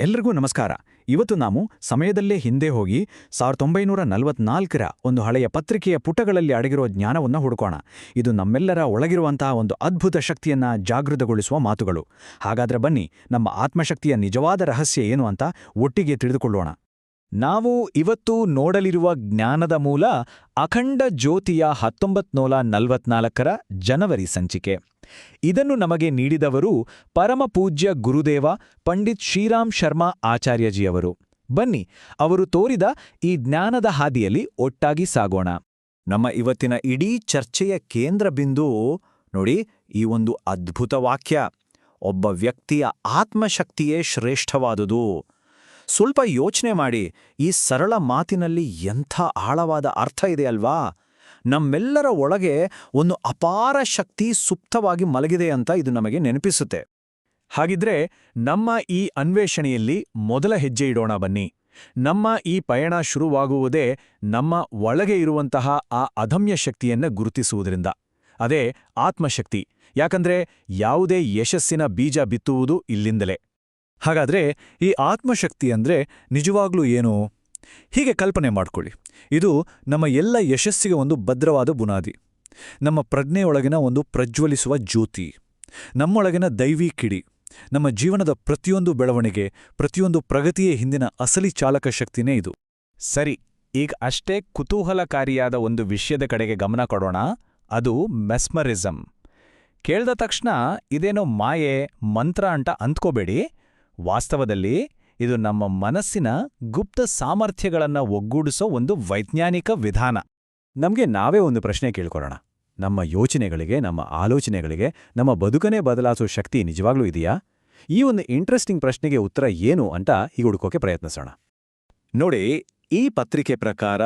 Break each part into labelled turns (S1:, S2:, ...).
S1: ಎಲ್ರಿಗೂ ನಮಸ್ಕಾರ. ಇವತ್ತು ನಾವು ಸಮಯದಲ್ಲೇ ಹಿಂದೆ ಹೋಗಿ 1944ರ ಒಂದು ಹಳೆಯ ಪತ್ರಿಕೆಯ ಪುಟಗಳಲ್ಲಿ ಅಡಗಿರೋ ಜ್ಞಾನವನ್ನು ಹುಡುಕೋಣ. ಇದು ನಮ್ಮೆಲ್ಲರ ಒಳಗಿರುವಂತಹ ಒಂದು ಅದ್ಭುತ ಶಕ್ತಿಯನ್ನ ಜಾಗೃತಗೊಳಿಸುವ ಮಾತುಗಳು. ಹಾಗಾದ್ರೆ ಬನ್ನಿ, ನಮ್ಮ ಆತ್ಮಶಕ್ತಿಯ ನಿಜವಾದ ರಹಸ್ಯ ಏನು ಅಂತ ಒಟ್ಟಿಗೆ ತಿಳಿದುಕೊಳ್ಳೋಣ. ನಾವು ಇವತ್ತು ನೋಡಲಿರುವ ಜ್ಞಾನದ ಮೂಲ ಅಖಂಡ ಜ್ಯೋತಿಯ 1944ರ ಜನವರಿ ಸಂಚಿಕೆ. ಇದನ್ನು ನಮಗೆ ನೀಡಿದವರು ಪರಮಪೂಜ್ಯ ಗುರುದೇವ ಪಂಡಿತ್ ಶ್ರೀರಾಮ್ ಶರ್ಮಾ ಆಚಾರ್ಯಜಿಯವರು. ಬನ್ನಿ, ಅವರು ತೋರಿದ ಈ ಜ್ಞಾನದ ಹಾದಿಯಲ್ಲಿ ಒಟ್ಟಾಗಿ ಸಾಗೋಣ. ನಮ್ಮ ಇವತ್ತಿನ ಇಡೀ ಚರ್ಚೆಯ ಕೇಂದ್ರ ಬಿಂದು ನೋಡಿ, ಈ ಒಂದು ಅದ್ಭುತ ವಾಕ್ಯ: ಒಬ್ಬ ವ್ಯಕ್ತಿಯ ಆತ್ಮಶಕ್ತಿಯೇ ಶ್ರೇಷ್ಠವಾದುದು. ಸ್ವಲ್ಪ ಯೋಚನೆ ಮಾಡಿ, ಈ ಸರಳ ಮಾತಿನಲ್ಲಿ ಎಂಥ ಆಳವಾದ ಅರ್ಥ ಇದೆ ಅಲ್ವಾ? ನಮ್ಮೆಲ್ಲರ ಒಳಗೆ ಒಂದು ಅಪಾರ ಶಕ್ತಿ ಸುಪ್ತವಾಗಿ ಮಲಗಿದೆ ಅಂತ ಇದು ನಮಗೆ ನೆನಪಿಸುತ್ತೆ. ಹಾಗಿದ್ರೆ ನಮ್ಮ ಈ ಅನ್ವೇಷಣೆಯಲ್ಲಿ ಮೊದಲ ಹೆಜ್ಜೆ ಇಡೋಣ ಬನ್ನಿ. ನಮ್ಮ ಈ ಪಯಣ ಶುರುವಾಗುವುದೇ ನಮ್ಮ ಒಳಗೆ ಇರುವಂತಹ ಆ ಅದಮ್ಯ ಶಕ್ತಿಯನ್ನು ಗುರುತಿಸುವುದರಿಂದ. ಅದೇ ಆತ್ಮಶಕ್ತಿ. ಯಾಕಂದ್ರೆ ಯಾವುದೇ ಯಶಸ್ಸಿನ ಬೀಜ ಬಿತ್ತುವುದು ಇಲ್ಲಿಂದಲೇ. ಹಾಗಾದ್ರೆ ಈ ಆತ್ಮಶಕ್ತಿ ಅಂದ್ರೆ ನಿಜವಾಗ್ಲೂ ಏನು? ಹೀಗೆ ಕಲ್ಪನೆ ಮಾಡ್ಕೊಳ್ಳಿ, ಇದು ನಮ್ಮ ಎಲ್ಲ ಯಶಸ್ಸಿಗೆ ಒಂದು ಭದ್ರವಾದ ಬುನಾದಿ. ನಮ್ಮ ಪ್ರಜ್ಞೆಯೊಳಗಿನ ಒಂದು ಪ್ರಜ್ವಲಿಸುವ ಜ್ಯೋತಿ, ನಮ್ಮೊಳಗಿನ ದೈವೀ ಕಿಡಿ. ನಮ್ಮ ಜೀವನದ ಪ್ರತಿಯೊಂದು ಬೆಳವಣಿಗೆ, ಪ್ರತಿಯೊಂದು ಪ್ರಗತಿಯ ಹಿಂದಿನ ಅಸಲಿ ಚಾಲಕ ಶಕ್ತಿನೇ ಇದು. ಸರಿ, ಈಗ ಅಷ್ಟೇ ಕುತೂಹಲಕಾರಿಯಾದ ಒಂದು ವಿಷಯದ ಕಡೆಗೆ ಗಮನ ಕೊಡೋಣ. ಅದು ಮೆಸ್ಮರಿಸಮ್. ಕೇಳ್ದ ತಕ್ಷಣ ಇದೇನೋ ಮಾಯೆ, ಮಂತ್ರ ಅಂತ ಅಂದ್ಕೋಬೇಡಿ. ವಾಸ್ತವದಲ್ಲಿ ಇದು ನಮ್ಮ ಮನಸ್ಸಿನ ಗುಪ್ತ ಸಾಮರ್ಥ್ಯಗಳನ್ನು ಒಗ್ಗೂಡಿಸೋ ಒಂದು ವೈಜ್ಞಾನಿಕ ವಿಧಾನ. ನಮಗೆ ನಾವೇ ಒಂದು ಪ್ರಶ್ನೆ ಕೇಳ್ಕೊಳ್ಳೋಣ: ನಮ್ಮ ಯೋಚನೆಗಳಿಗೆ, ನಮ್ಮ ಆಲೋಚನೆಗಳಿಗೆ, ನಮ್ಮ ಬದುಕನೇ ಬದಲಾಯಿಸೋ ಶಕ್ತಿ ನಿಜವಾಗ್ಲೂ ಇದೆಯಾ? ಈ ಒಂದು ಇಂಟ್ರೆಸ್ಟಿಂಗ್ ಪ್ರಶ್ನೆಗೆ ಉತ್ತರ ಏನು ಅಂತ ಹೀಗೆ ಹುಡುಕೋಕೆ ಪ್ರಯತ್ನಿಸೋಣ. ನೋಡಿ, ಈ ಪತ್ರಿಕೆ ಪ್ರಕಾರ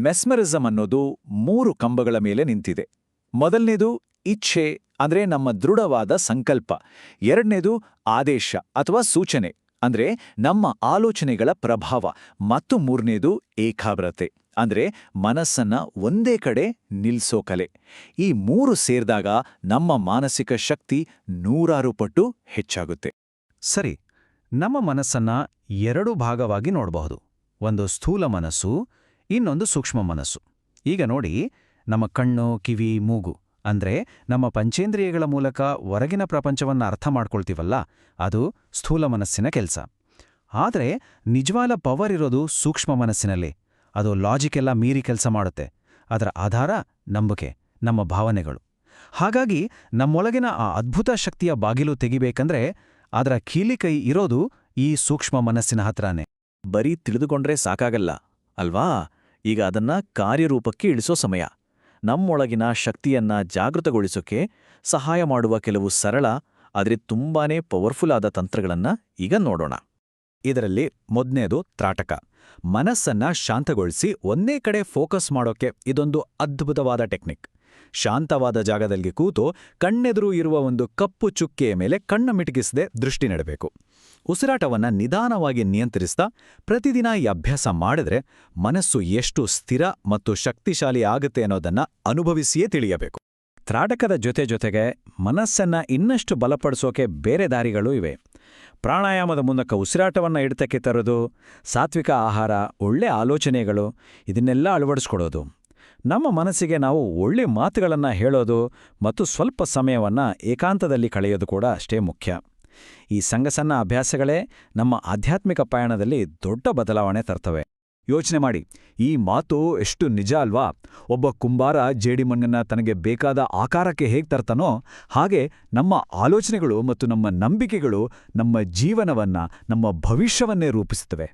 S1: ಮೆಸ್ಮರಿಸಮ್ ಅನ್ನೋದು 3 ಕಂಬಗಳ ಮೇಲೆ ನಿಂತಿದೆ. ಮೊದಲನೇದು ಇಚ್ಛೆ, ಅಂದ್ರೆ ನಮ್ಮ ದೃಢವಾದ ಸಂಕಲ್ಪ. ಎರಡನೇದು ಆದೇಶ ಅಥವಾ ಸೂಚನೆ, ಅಂದ್ರೆ ನಮ್ಮ ಆಲೋಚನೆಗಳ ಪ್ರಭಾವ. ಮತ್ತು ಮೂರನೇದು ಏಕಾಗ್ರತೆ, ಅಂದ್ರೆ ಮನಸ್ಸನ್ನ ಒಂದೇ ಕಡೆ ನಿಲ್ಸೋ ಕಲೆ. ಈ 3 ಸೇರಿದಾಗ ನಮ್ಮ ಮಾನಸಿಕ ಶಕ್ತಿ 100 ಪಟ್ಟು ಹೆಚ್ಚಾಗುತ್ತೆ. ಸರಿ, ನಮ್ಮ ಮನಸ್ಸನ್ನ 2 ಭಾಗವಾಗಿ ನೋಡಬಹುದು. ಒಂದು ಸ್ಥೂಲ ಮನಸ್ಸು, ಇನ್ನೊಂದು ಸೂಕ್ಷ್ಮ ಮನಸ್ಸು. ಈಗ ನೋಡಿ, ನಮ್ಮ ಕಣ್ಣು, ಕಿವಿ, ಮೂಗು ಅಂದ್ರೆ ನಮ್ಮ ಪಂಚೇಂದ್ರಿಯಗಳ ಮೂಲಕ ಹೊರಗಿನ ಪ್ರಪಂಚವನ್ನು ಅರ್ಥ ಮಾಡ್ಕೊಳ್ತೀವಲ್ಲ, ಅದು ಸ್ಥೂಲ ಮನಸ್ಸಿನ ಕೆಲಸ. ಆದರೆ ನಿಜವಾದ ಪವರ್ ಇರೋದು ಸೂಕ್ಷ್ಮ ಮನಸ್ಸಿನಲ್ಲಿ. ಅದು ಲಾಜಿಕ್ಕೆಲ್ಲ ಮೀರಿ ಕೆಲಸ ಮಾಡುತ್ತೆ. ಅದರ ಆಧಾರ ನಂಬಿಕೆ, ನಮ್ಮ ಭಾವನೆಗಳು. ಹಾಗಾಗಿ ನಮ್ಮೊಳಗಿನ ಆ ಅದ್ಭುತ ಶಕ್ತಿಯ ಬಾಗಿಲು ತೆಗಿಬೇಕಂದ್ರೆ ಅದರ ಕೀಲಿಕೈ ಇರೋದು ಈ ಸೂಕ್ಷ್ಮ ಮನಸ್ಸಿನ ಹತ್ರನೇ. ಬರೀ ತಿಳಿದುಕೊಂಡ್ರೆ ಸಾಕಾಗಲ್ಲ ಅಲ್ವಾ? ಈಗ ಅದನ್ನ ಕಾರ್ಯರೂಪಕ್ಕೆ ಇಳಿಸೋ ಸಮಯ. ನಮ್ಮೊಳಗಿನ ಶಕ್ತಿಯನ್ನ ಜಾಗೃತಗೊಳಿಸೋಕೆ ಸಹಾಯ ಮಾಡುವ ಕೆಲವು ಸರಳ, ಆದರೆ ತುಂಬಾನೇ ಪವರ್ಫುಲ್ ಆದ ತಂತ್ರಗಳನ್ನ ಈಗ ನೋಡೋಣ. ಇದರಲ್ಲಿ ಮೊದಲನೇದು ತ್ರಾಟಕ. ಮನಸ್ಸನ್ನ ಶಾಂತಗೊಳಿಸಿ ಒಂದೇ ಕಡೆ ಫೋಕಸ್ ಮಾಡೋಕೆ ಇದೊಂದು ಅದ್ಭುತವಾದ ಟೆಕ್ನಿಕ್. ಶಾಂತವಾದ ಜಾಗದಲ್ಲಿ ಕೂತು ಕಣ್ಣೆದುರು ಇರುವ ಒಂದು ಕಪ್ಪು ಚುಕ್ಕೆಯ ಮೇಲೆ ಕಣ್ಣು ಮಿಟುಕಿಸದೆ ದೃಷ್ಟಿ ನೆಡಬೇಕು. ಉಸಿರಾಟವನ್ನ ನಿಧಾನವಾಗಿ ನಿಯಂತ್ರಿಸ್ತಾ ಪ್ರತಿದಿನ ಈ ಅಭ್ಯಾಸ ಮಾಡಿದ್ರೆ ಮನಸ್ಸು ಎಷ್ಟು ಸ್ಥಿರ ಮತ್ತು ಶಕ್ತಿಶಾಲಿ ಆಗುತ್ತೆ ಅನ್ನೋದನ್ನ ಅನುಭವಿಸಿಯೇ ತಿಳಿಯಬೇಕು. ತ್ರಾಟಕದ ಜೊತೆಗೆ ಮನಸ್ಸನ್ನ ಇನ್ನಷ್ಟು ಬಲಪಡಿಸೋಕೆ ಬೇರೆ ದಾರಿಗಳೂ ಇವೆ. ಪ್ರಾಣಾಯಾಮದ ಮೂಲಕ ಉಸಿರಾಟವನ್ನ ಹಿಡಿತಕ್ಕೆ ತರೋದು, ಸಾತ್ವಿಕ ಆಹಾರ, ಒಳ್ಳೆ ಆಲೋಚನೆಗಳು, ಇದನ್ನೆಲ್ಲ ಅಳವಡಿಸ್ಕೊಡೋದು. ನಮ್ಮ ಮನಸ್ಸಿಗೆ ನಾವು ಒಳ್ಳೆ ಮಾತುಗಳನ್ನು ಹೇಳೋದು ಮತ್ತು ಸ್ವಲ್ಪ ಸಮಯವನ್ನ ಏಕಾಂತದಲ್ಲಿ ಕಳೆಯೋದು ಕೂಡ ಅಷ್ಟೇ ಮುಖ್ಯ. ಈ ಸಣ್ಣ ಅಭ್ಯಾಸಗಳೇ ನಮ್ಮ ಆಧ್ಯಾತ್ಮಿಕ ಪಯಣದಲ್ಲಿ ದೊಡ್ಡ ಬದಲಾವಣೆ ತರ್ತವೆ. ಯೋಚನೆ ಮಾಡಿ, ಈ ಮಾತು ಎಷ್ಟು ನಿಜ ಅಲ್ವಾ? ಒಬ್ಬ ಕುಂಬಾರ ಜೇಡಿಮಣ್ಣನ್ನ ತನಗೆ ಬೇಕಾದ ಆಕಾರಕ್ಕೆ ಹೇಗೆ ತರ್ತಾನೋ, ಹಾಗೆ ನಮ್ಮ ಆಲೋಚನೆಗಳು ಮತ್ತು ನಮ್ಮ ನಂಬಿಕೆಗಳು ನಮ್ಮ ಜೀವನವನ್ನ, ನಮ್ಮ ಭವಿಷ್ಯವನ್ನೇ ರೂಪಿಸುತ್ತವೆ.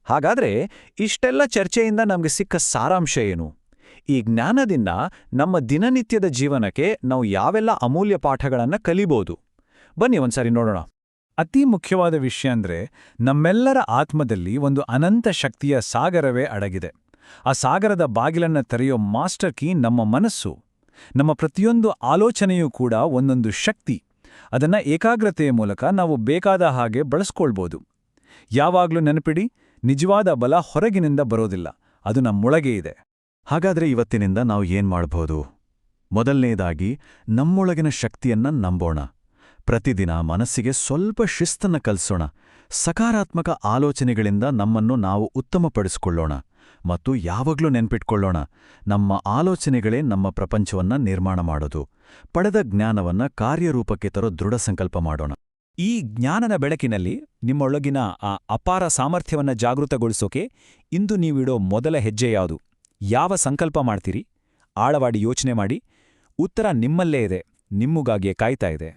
S1: ಹಾಗಾದ್ರೆ ಇಷ್ಟೆಲ್ಲ ಚರ್ಚೆಯಿಂದ ನಮಗೆ ಸಿಕ್ಕ ಸಾರಾಂಶ ಏನು? ಈ ಜ್ಞಾನದಿಂದ ನಮ್ಮ ದಿನನಿತ್ಯದ ಜೀವನಕ್ಕೆ ನಾವು ಯಾವೆಲ್ಲ ಅಮೂಲ್ಯ ಪಾಠಗಳನ್ನು ಕಲಿಬೋದು? ಬನ್ನಿ ಒಂದ್ಸಾರಿ ನೋಡೋಣ. ಅತಿ ಮುಖ್ಯವಾದ ವಿಷಯ ಅಂದ್ರೆ, ನಮ್ಮೆಲ್ಲರ ಆತ್ಮದಲ್ಲಿ ಒಂದು ಅನಂತ ಶಕ್ತಿಯ ಸಾಗರವೇ ಅಡಗಿದೆ. ಆ ಸಾಗರದ ಬಾಗಿಲನ್ನು ತೆರೆಯೋ ಮಾಸ್ಟರ್ ಕೀ ನಮ್ಮ ಮನಸ್ಸು. ನಮ್ಮ ಪ್ರತಿಯೊಂದು ಆಲೋಚನೆಯೂ ಕೂಡ ಒಂದೊಂದು ಶಕ್ತಿ. ಅದನ್ನ ಏಕಾಗ್ರತೆಯ ಮೂಲಕ ನಾವು ಬೇಕಾದ ಹಾಗೆ ಬಳಸ್ಕೊಳ್ಬೋದು. ಯಾವಾಗ್ಲೂ ನೆನಪಿಡಿ, ನಿಜವಾದ ಬಲ ಹೊರಗಿನಿಂದ ಬರೋದಿಲ್ಲ, ಅದು ನಮ್ಮೊಳಗೆ ಇದೆ. ಹಾಗಾದ್ರೆ ಇವತ್ತಿನಿಂದ ನಾವು ಏನ್ ಮಾಡಬಹುದು? ಮೊದಲನೇದಾಗಿ ನಮ್ಮೊಳಗಿನ ಶಕ್ತಿಯನ್ನ ನಂಬೋಣ.
S2: ಪ್ರತಿದಿನ ಮನಸ್ಸಿಗೆ ಸ್ವಲ್ಪ ಶಿಸ್ತನ್ನು ಕಲಿಸೋಣ, ಸಕಾರಾತ್ಮಕ ಆಲೋಚನೆಗಳಿಂದ ನಮ್ಮನ್ನು ನಾವು ಉತ್ತಮಪಡಿಸಿಕೊಳ್ಳೋಣ ಮತ್ತು ಯಾವಾಗಲೂ ನೆನ್ಪಿಟ್ಕೊಳ್ಳೋಣ, ನಮ್ಮ ಆಲೋಚನೆಗಳೇ ನಮ್ಮ ಪ್ರಪಂಚವನ್ನ ನಿರ್ಮಾಣ ಮಾಡೋದು. ಪಡೆದ ಜ್ಞಾನವನ್ನ ಕಾರ್ಯರೂಪಕ್ಕೆ ತರೋ ದೃಢ ಸಂಕಲ್ಪ ಮಾಡೋಣ.
S3: ಈ ಜ್ಞಾನನ ಬೆಳಕಿನಲ್ಲಿ ನಿಮ್ಮೊಳಗಿನ ಆ ಅಪಾರ ಸಾಮರ್ಥ್ಯವನ್ನ ಜಾಗೃತಗೊಳಿಸೋಕೆ ಇಂದು ನೀವಿಡೋ ಮೊದಲ ಹೆಜ್ಜೆ ಯಾವುದು? ಯಾವ ಸಂಕಲ್ಪ ಮಾಡ್ತೀರಿ? ಆಳವಾಡಿ ಯೋಚನೆ ಮಾಡಿ. ಉತ್ತರ ನಿಮ್ಮಲ್ಲೇ ಇದೆ, ನಿಮ್ಮಗಾಗಿಯೇ ಕಾಯ್ತಾ ಇದೆ.